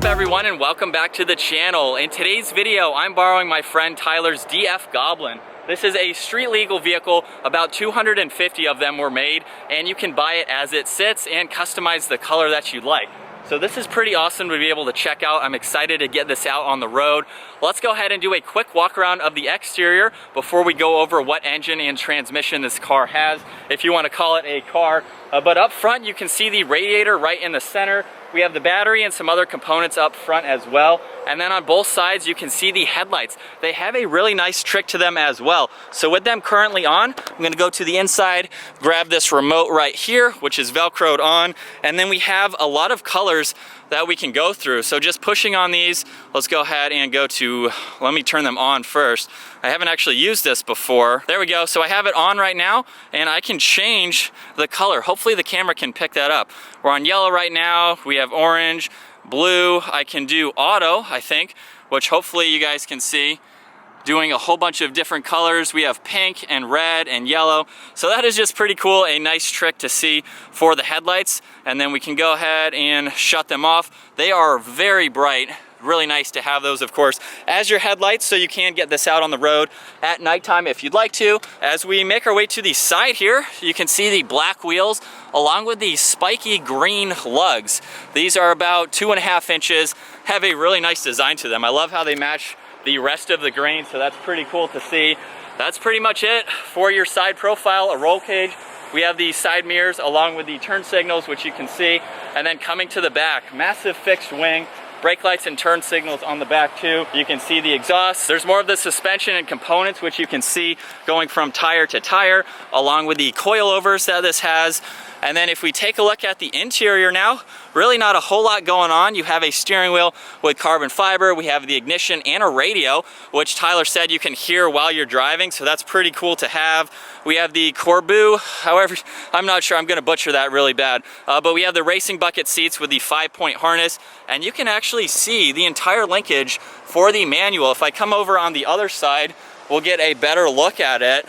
up everyone and welcome back to the channel. In today's video, I'm borrowing my friend Tyler's DF Goblin. This is a street legal vehicle. About 250 of them were made, and you can buy it as it sits and customize the color that you like. So this is pretty awesome to be able to check out. I'm excited to get this out on the road. Let's go ahead and do a quick walk around of the exterior before we go over what engine and transmission this car has, if you want to call it a car. But up front, you can see the radiator right in the center. We have the battery and some other components up front as well. And then on both sides, you can see the headlights. They have a really nice trick to them as well. So with them currently on, I'm gonna go to the inside, grab this remote right here, which is Velcroed on. And then we have a lot of colors that we can go through. So just pushing on these, let's go ahead and go to, let me turn them on first. I haven't actually used this before. There we go. So I have it on right now and I can change the color. Hopefully the camera can pick that up. We're on yellow right now. We have orange, blue. I can do auto, I think, which hopefully you guys can see. Doing a whole bunch of different colors. We have pink and red and yellow. So that is just pretty cool, a nice trick to see for the headlights. And then we can go ahead and shut them off. They are very bright. Really nice to have those, of course, as your headlights, so you can get this out on the road at nighttime if you'd like to. As we make our way to the side here, you can see the black wheels along with the spiky green lugs. These are about 2.5 inches, have a really nice design to them. I love how they match the rest of the grain, so that's pretty cool to see. That's pretty much it for your side profile, a roll cage. We have the side mirrors along with the turn signals, which you can see. And then coming to the back, massive fixed wing, brake lights and turn signals on the back too. You can see the exhaust. There's more of the suspension and components, which you can see going from tire to tire, along with the coilovers that this has. And then if we take a look at the interior now, really not a whole lot going on. You have a steering wheel with carbon fiber. We have the ignition and a radio, which Tyler said you can hear while you're driving, so that's pretty cool to have. We have the Corbu, however, I'm not sure, I'm gonna butcher that really bad. But we have the racing bucket seats with the 5-point harness, and you can actually see the entire linkage for the manual. If I come over on the other side, we'll get a better look at it.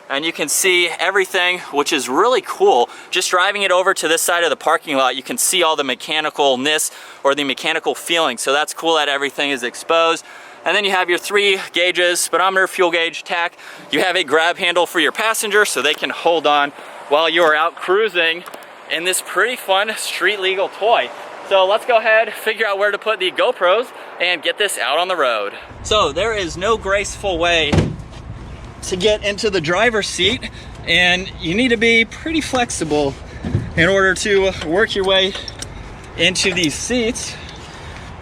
And you can see everything, which is really cool. Just driving it over to this side of the parking lot, you can see all the mechanicalness or the mechanical feeling. So that's cool that everything is exposed. And then you have your 3 gauges, speedometer, fuel gauge, tach. You have a grab handle for your passenger so they can hold on while you are out cruising in this pretty fun street legal toy. So let's go ahead, figure out where to put the GoPros and get this out on the road. So there is no graceful way to get into the driver's seat, and you need to be pretty flexible in order to work your way into these seats.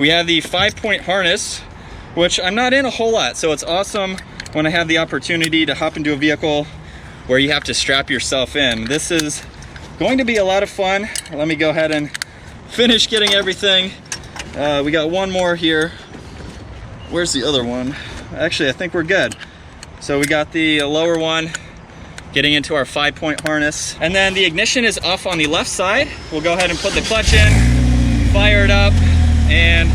We have the 5-point harness, which I'm not in a whole lot, so it's awesome when I have the opportunity to hop into a vehicle where you have to strap yourself in. This is going to be a lot of fun. Let me go ahead and finish getting everything. We got one more here. Where's the other one? Actually, I think we're good. So we got the lower one getting into our 5-point harness. And then the ignition is off on the left side. We'll go ahead and put the clutch in, fire it up, and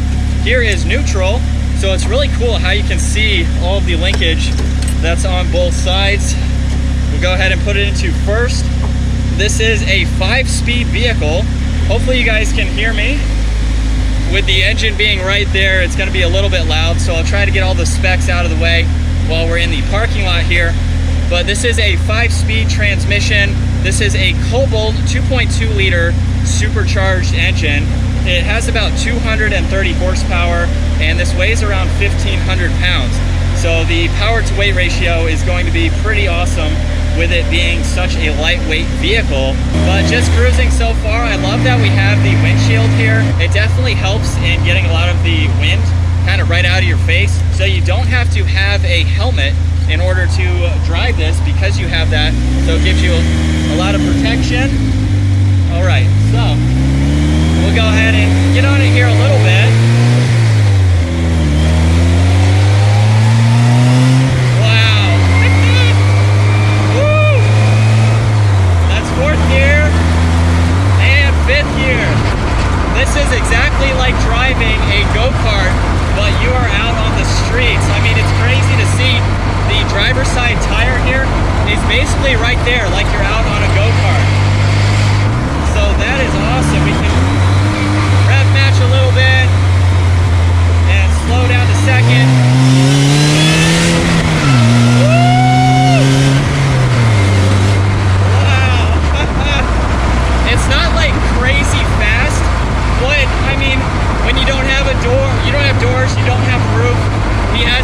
here is neutral. So it's really cool how you can see all of the linkage that's on both sides. We'll go ahead and put it into first. This is a 5-speed vehicle. Hopefully you guys can hear me. With the engine being right there, it's gonna be a little bit loud, so I'll try to get all the specs out of the way while we're in the parking lot here. But this is a 5-speed transmission. This is a Cobolt 2.2 liter supercharged engine. It has about 230 horsepower and this weighs around 1,500 pounds. So the power to weight ratio is going to be pretty awesome with it being such a lightweight vehicle. But just cruising so far, I love that we have the windshield here. It definitely helps in getting a lot of the wind kind of right out of your face, so you don't have to have a helmet in order to drive this because you have that, so it gives you a lot of protection. All right, so we'll go ahead and get on it here a little bit. Wow. Woo! That's 4th gear and 5th gear. This is exactly like driving a go-kart, but you are out on the streets. I mean, it's crazy to see the driver's side tire here is basically right there, like you're out on a go-kart. So that is awesome. We can rev match a little bit,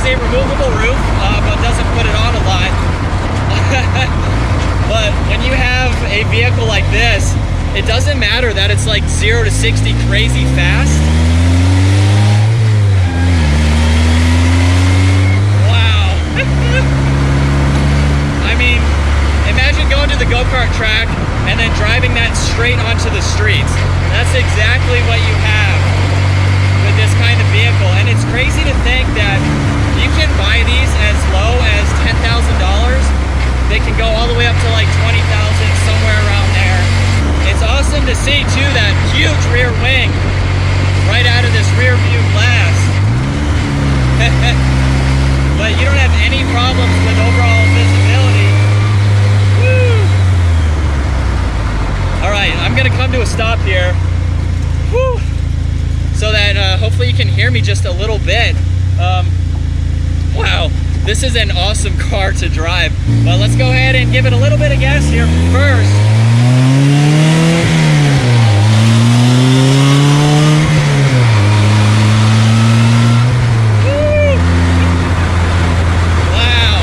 a removable roof, but doesn't put it on a lot. But when you have a vehicle like this, it doesn't matter that it's like 0 to 60 crazy fast. Wow. I mean, imagine going to the go-kart track and then driving that straight onto the streets. That's exactly what you have with this kind of vehicle. And it's crazy to think that you can buy these as low as $10,000. They can go all the way up to like 20,000, somewhere around there. It's awesome to see too that huge rear wing right out of this rear view glass. But you don't have any problems with overall visibility. Woo! All right, I'm gonna come to a stop here. Woo! So that hopefully you can hear me just a little bit. Wow. This is an awesome car to drive, but let's go ahead and give it a little bit of gas here first. Woo! Wow.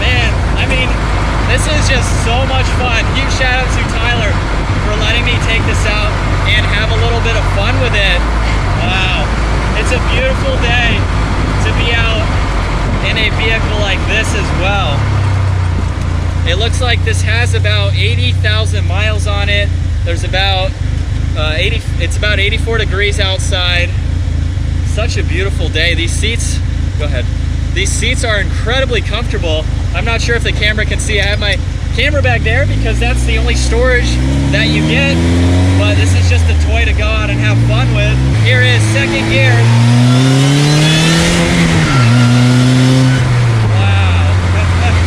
Man, I mean, this is just so much fun. Huge shout out to Tyler for letting me take this out and have a little bit of fun with it. Wow. It's a beautiful day to be out in a vehicle like this as well. It looks like this has about 80,000 miles on it. There's about it's about 84 degrees outside. Such a beautiful day. These seats, go ahead. These seats are incredibly comfortable. I'm not sure if the camera can see. I have my camera back there because that's the only storage that you get. But this is just a toy to go out and have fun with. Here is second gear.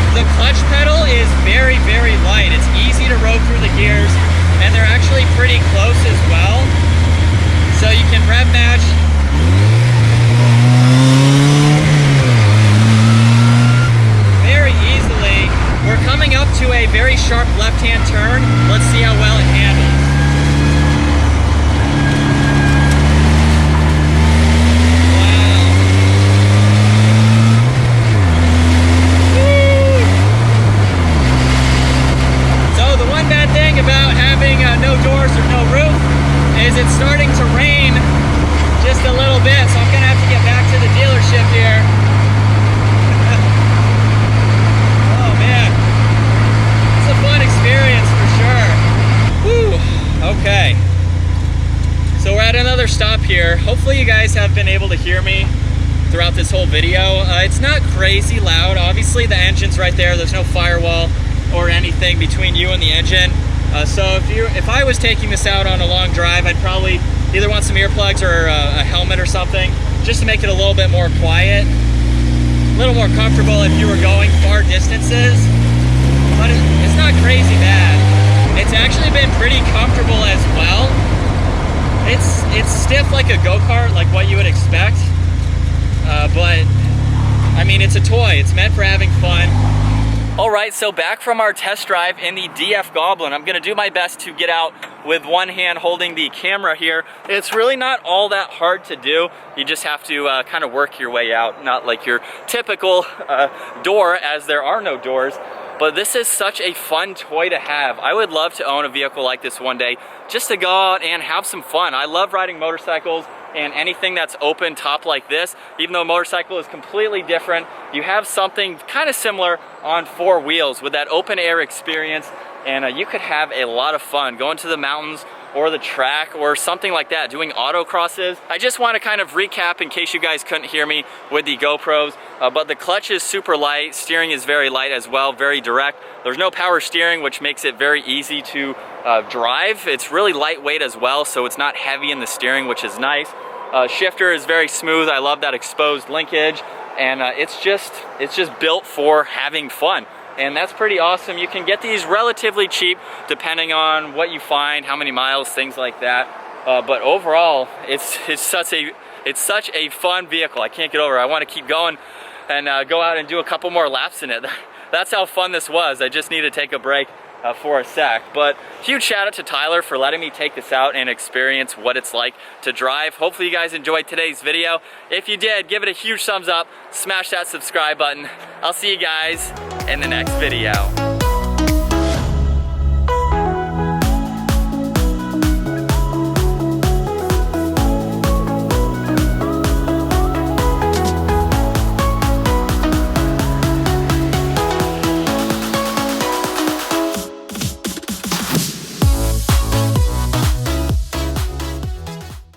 The clutch pedal is very, very light. It's easy to row through the gears, and they're actually pretty close as well. So you can rev match. Very easily. We're coming up to a very sharp left-hand turn. Let's see how well it handles. About having no doors or no roof is it's starting to rain just a little bit, so I'm gonna have to get back to the dealership here. Oh man, it's a fun experience for sure. Woo. Okay, so we're at another stop here. Hopefully you guys have been able to hear me throughout this whole video. It's not crazy loud. Obviously the engine's right there. There's no firewall or anything between you and the engine. So if I was taking this out on a long drive, I'd probably either want some earplugs or a helmet or something, just to make it a little bit more quiet, a little more comfortable if you were going far distances. But it's not crazy bad. It's actually been pretty comfortable as well. It's stiff like a go-kart, like what you would expect. But I mean, it's a toy. It's meant for having fun. All right, so back from our test drive in the DF Goblin. I'm gonna do my best to get out with one hand holding the camera here. It's really not all that hard to do. You just have to kind of work your way out, not like your typical door, as there are no doors. But this is such a fun toy to have. I would love to own a vehicle like this one day, just to go out and have some fun. I love riding motorcycles, and anything that's open top like this, even though a motorcycle is completely different, you have something kind of similar on four wheels with that open air experience, and you could have a lot of fun going to the mountains or the track or something like that, doing autocrosses. I just want to kind of recap in case you guys couldn't hear me with the GoPros, but the clutch is super light, steering is very light as well, very direct. There's no power steering, which makes it very easy to drive. It's really lightweight as well, so it's not heavy in the steering, which is nice. Shifter is very smooth. I love that exposed linkage, and it's just built for having fun. And that's pretty awesome. You can get these relatively cheap depending on what you find, how many miles, things like that. But overall, it's such a fun vehicle. I can't get over it. I want to keep going and go out and do a couple more laps in it. That's how fun this was. I just need to take a break for a sec. But huge shout out to Tyler for letting me take this out and experience what it's like to drive. Hopefully you guys enjoyed today's video. If you did, give it a huge thumbs up, smash that subscribe button. I'll see you guys in the next video.